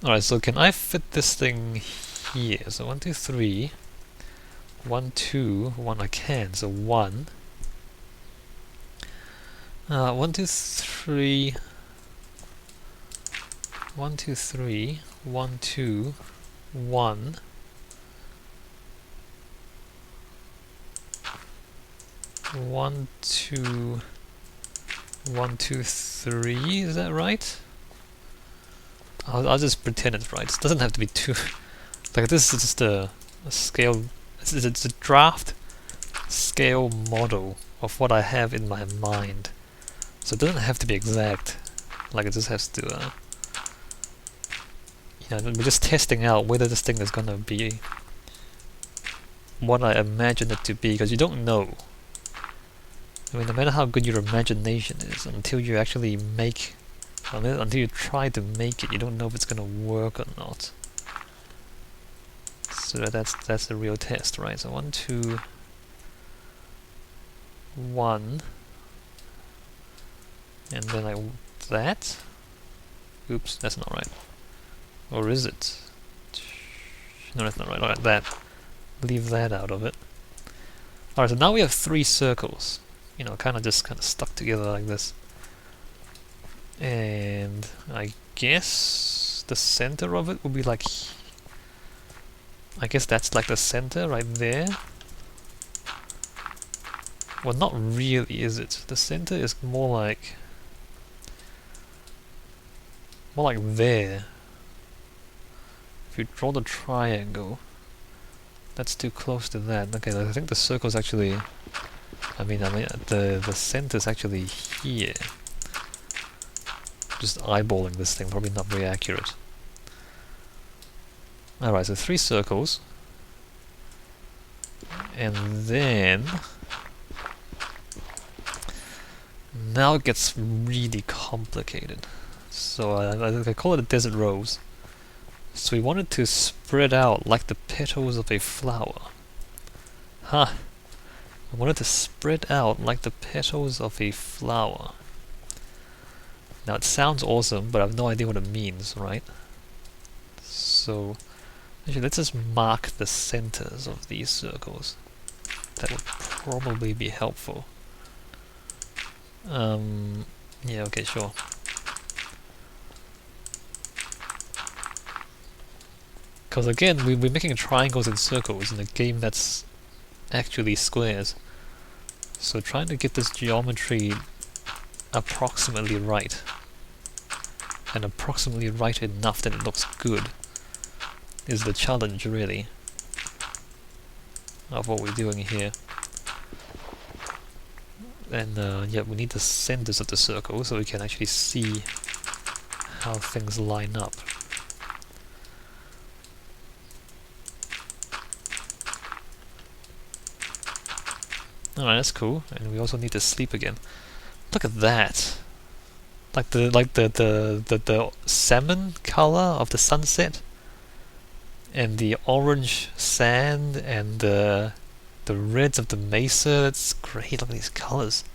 Alright, so can I fit this thing here? So 1, 2, 3. 1, 2, 1 I can, so 1. 1, 2, 3. 1, 2, 3. 1, 2, 1. 1, 2, 1, 2, 3. Is that right? I'll just pretend it's right. It doesn't have to be too. Like this is just a scale. It's a draft scale model of what I have in my mind. So it doesn't have to be exact. Like it just has to. We're just testing out whether this thing is gonna be what I imagine it to be, because you don't know. I mean, no matter how good your imagination is, until you actually make, until you try to make it, you don't know if it's gonna work or not. So that's the real test, right? So 1, 2, 1, and then like that. Oops, that's not right. Or is it? No, that's not right. Alright, that. Leave that out of it. Alright, so now we have 3 circles. Kind of stuck together like this. And I guess the center of it will be like... I guess that's like the center right there. Well, not really, is it? The center is more like there. If you draw the triangle, that's too close to that. Okay, I think the circle's actually... I mean, the center's actually here. Just eyeballing this thing, probably not very accurate. Alright, so 3 circles. And then... now it gets really complicated. So I call it a desert rose. So we want it to spread out like the petals of a flower. Huh. I want it to spread out like the petals of a flower. Now it sounds awesome, but I have no idea what it means, right? So, actually let's just mark the centers of these circles. That would probably be helpful. Yeah, okay, sure. Because again, we're making triangles and circles in a game that's actually squares. So trying to get this geometry approximately right, and approximately right enough that it looks good, is the challenge, really, of what we're doing here. And yeah, we need the centers of the circle so we can actually see how things line up. Alright, that's cool. And we also need to sleep again. Look at that! Like the salmon color of the sunset, and the orange sand, and the reds of the mesa. It's great. Look at these colors.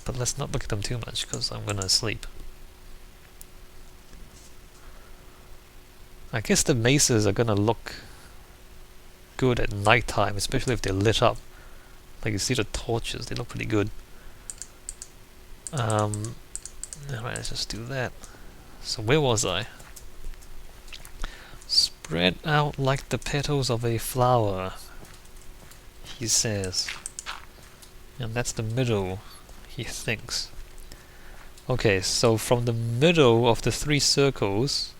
But let's not look at them too much because I'm gonna sleep. I guess the mesas are gonna look good at nighttime, especially if they're lit up. Like you see the torches, they look pretty good. Alright, let's just do that. So where was I? Spread out like the petals of a flower, he says. And that's the middle, he thinks. Okay, so from the middle of the 3 circles,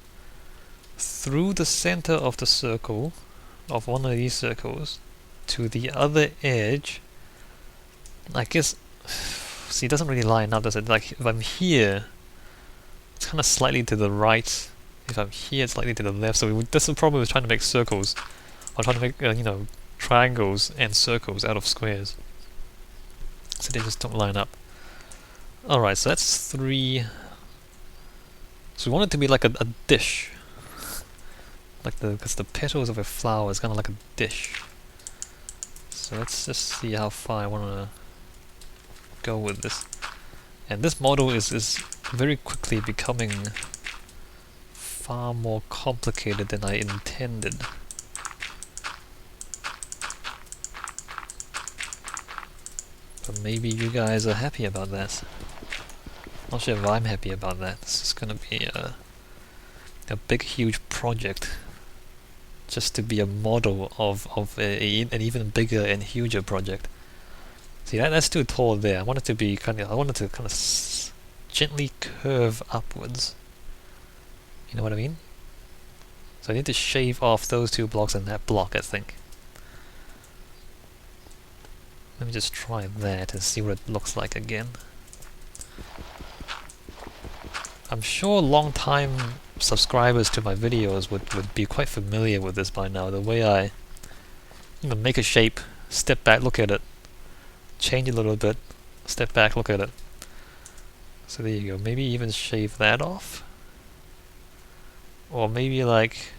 through the center of the circle, of one of these circles, to the other edge, I guess... See, it doesn't really line up, does it? Like, if I'm here, it's kind of slightly to the right. If I'm here, it's slightly to the left. So that's the problem with trying to make circles, or trying to make, triangles and circles out of squares. So they just don't line up. Alright, so that's 3... So we want it to be like a dish. Because the petals of a flower is kind of like a dish. So let's just see how far I want to go with this. And this model is very quickly becoming far more complicated than I intended. But maybe you guys are happy about that. Not sure if I'm happy about that. This is gonna be a big, huge project. Just to be a model of an even bigger and huger project. See, that's too tall there. I want it to be I want it to kind of gently curve upwards. You know what I mean? So I need to shave off those 2 blocks and that block, I think. Let me just try that and see what it looks like again. I'm sure long-time subscribers to my videos would be quite familiar with this by now. The way I make a shape, step back, look at it, change it a little bit, step back, look at it. So there you go. Maybe even shave that off. Or maybe like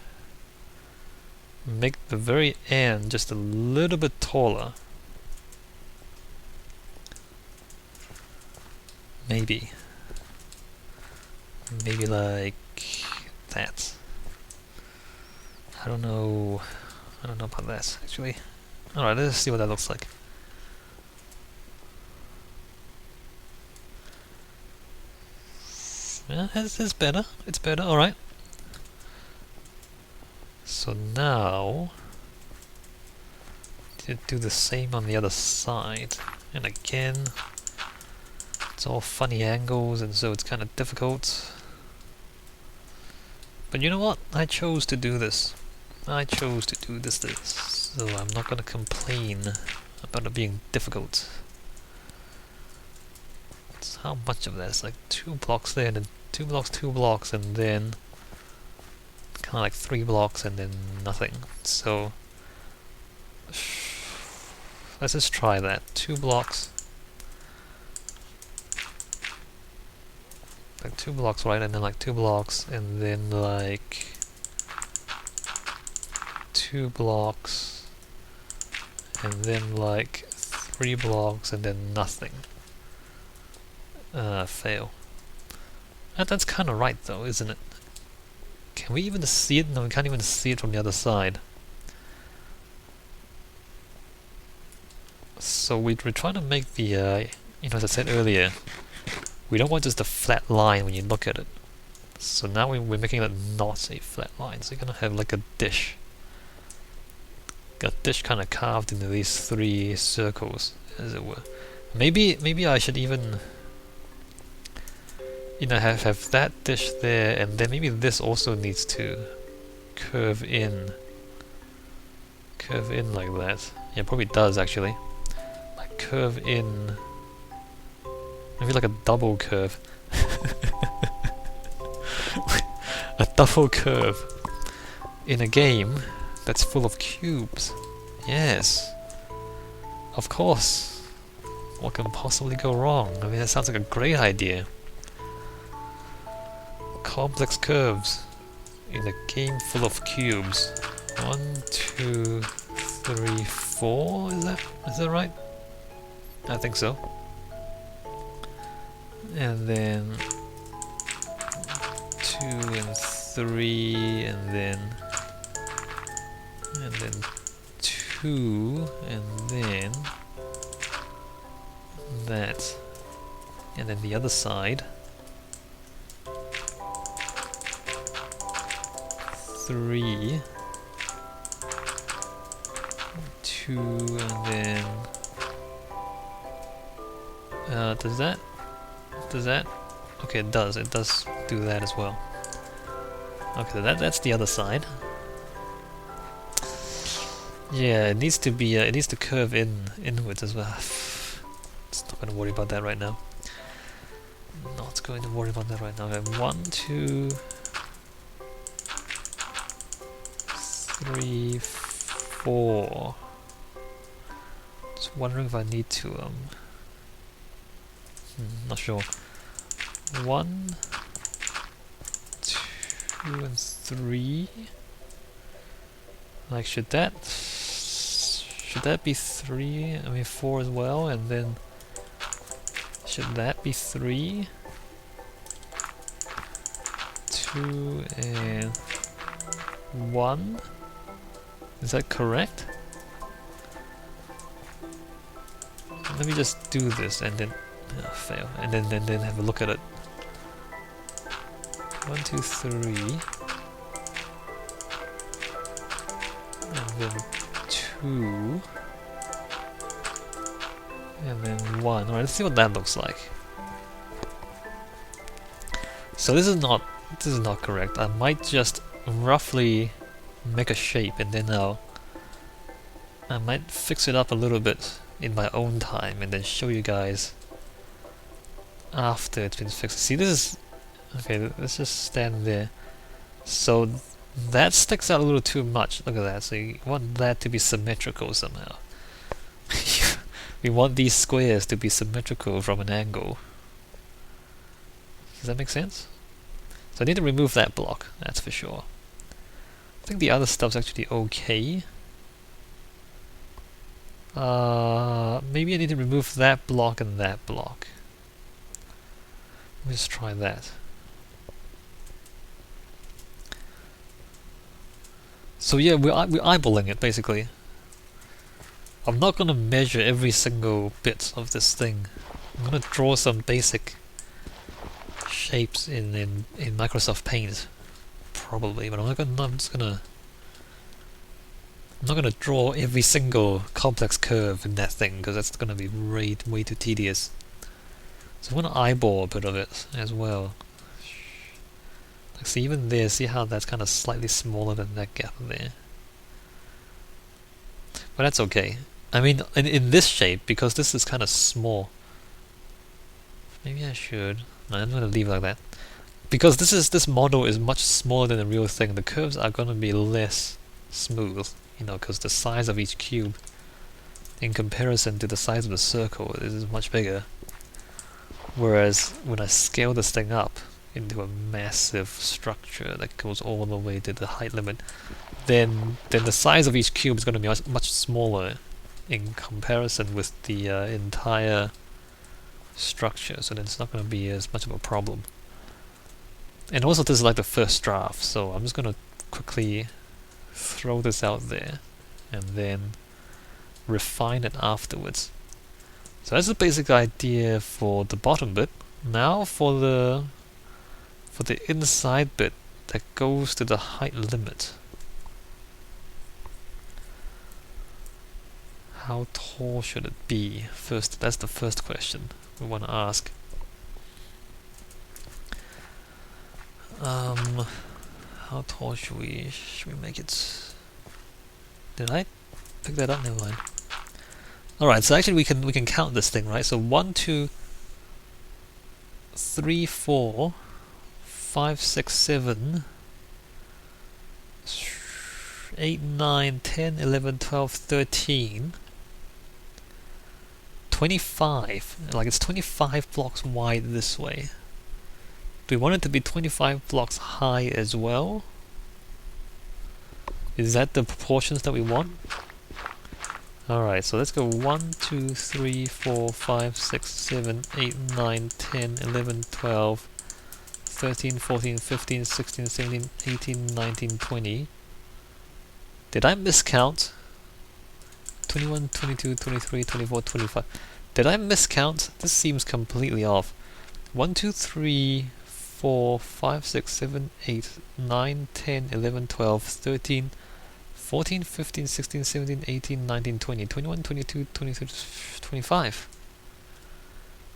make the very end just a little bit taller. Maybe like that. I don't know about that actually. Alright, let's see what that looks like. Yeah, it's better. It's better, alright. So now do the same on the other side. And again, it's all funny angles, and so it's kind of difficult. But you know what? I chose to do this. I chose to do this, so I'm not gonna complain about it being difficult. It's how much of that? It's like 2 blocks there, and then 2 blocks, 2 blocks, and then kind of like 3 blocks, and then nothing. So let's just try that. 2 blocks. Like 2 blocks, right? And then like 2 blocks, and then like 2 blocks, and then like 3 blocks, and then nothing. Fail. That's kind of right though, isn't it? Can we even see it? No, we can't even see it from the other side. So we're trying to make the, as I said earlier, we don't want just a flat line when you look at it. So now we're making it not a flat line. So you're gonna have like a dish. A dish kind of carved into these 3 circles, as it were. Maybe I should even have that dish there, and then maybe this also needs to curve in like that. Yeah, probably does actually. Like curve in, maybe like a double curve. A double curve in a game that's full of cubes. Yes, of course. What can possibly go wrong? I mean, that sounds like a great idea. Complex curves in a game full of cubes. 1, 2, 3, 4. Is that right? I think so. And then 2 and 3, and then 2, and then that, and then the other side. 3, 2, and then does that? Okay, it does do that as well. Okay, that's the other side. Yeah, it needs to be it needs to curve inwards as well. It's not going to worry about that right now. Not going to worry about that right now. 1, 2, 3, 4. Just wondering if I need to not sure. 1, 2, and 3. Like, should that be 3? I mean 4 as well, and then should that be 3? 2, 2 and 1. Is that correct? Let me just do this and then fail, and then have a look at it. 1, 2, 3, and then 2, and then 1. Alright, let's see what that looks like. So this is not correct. I might just roughly make a shape and then I might fix it up a little bit in my own time and then show you guys after it's been fixed. See, this is okay. Let's just stand there. So that sticks out a little too much. Look at that. So you want that to be symmetrical somehow. We want these squares to be symmetrical from an angle. Does that make sense? So I need to remove that block, that's for sure. I think the other stuff's actually okay. Maybe I need to remove that block and that block. Let me just try that. So yeah, we're eyeballing it basically. I'm not gonna measure every single bit of this thing. I'm gonna draw some basic shapes in Microsoft Paint, probably, but I'm not gonna draw every single complex curve in that thing because that's gonna be way too tedious. So I'm gonna eyeball a bit of it as well. Like, see, even there, see how that's kind of slightly smaller than that gap there. But that's okay. I mean, in this shape, because this is kind of small. Maybe I should. No, I'm gonna leave it like that. Because this model is much smaller than the real thing, the curves are gonna be less smooth, you know, because the size of each cube in comparison to the size of the circle is much bigger. Whereas when I scale this thing up into a massive structure that goes all the way to the height limit, then the size of each cube is going to be much smaller in comparison with the entire structure, so then it's not going to be as much of a problem. And also this is like the first draft, so I'm just going to quickly throw this out there and then refine it afterwards. So that's the basic idea for the bottom bit. Now for the inside bit that goes to the height limit. How tall should it be? First, that's the first question we want to ask. How tall should we make it? Did I pick that up? Never mind. Alright, so actually we can count this thing, right? So 1, 2, 3, 4, 5, 6, 7, 8, 9, 10, 11, 12, 13, 25. Like, it's 25 blocks wide this way. Do we want it to be 25 blocks high as well? Is that the proportions that we want? Alright, so let's go 1, 2, 3, 4, 5, 6, 7, 8, 9, 10, 11, 12, 13, 14, 15, 16, 17, 18, 19, 20. Did I miscount? 21, 22, 23, 24, 25. Did I miscount? This seems completely off. 1, 2, 3, 4, 5, 6, 7, 8, 9, 10, 11, 12, 13, 14, 15, 16, 17, 18, 19, 20, 21, 22, 23, 25.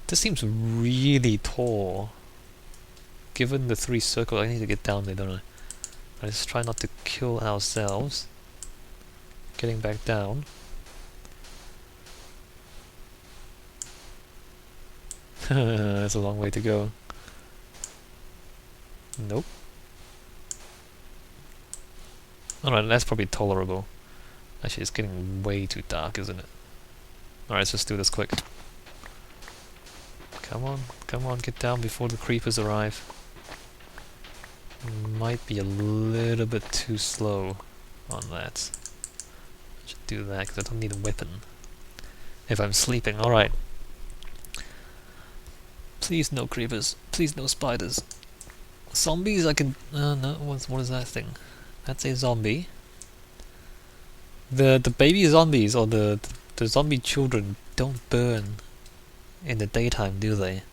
This seems really tall. Given the 3 circles, I need to get down there, don't I? Let's try not to kill ourselves. Getting back down. That's a long way to go. Nope. Alright, that's probably tolerable. Actually, it's getting way too dark, isn't it? Alright, let's just do this quick. Come on, get down before the creepers arrive. Might be a little bit too slow on that. I should do that because I don't need a weapon if I'm sleeping. Alright. Please no creepers. Please no spiders. Zombies I can... no, what is that thing? That's a zombie. The baby zombies or the zombie children don't burn in the daytime, do they?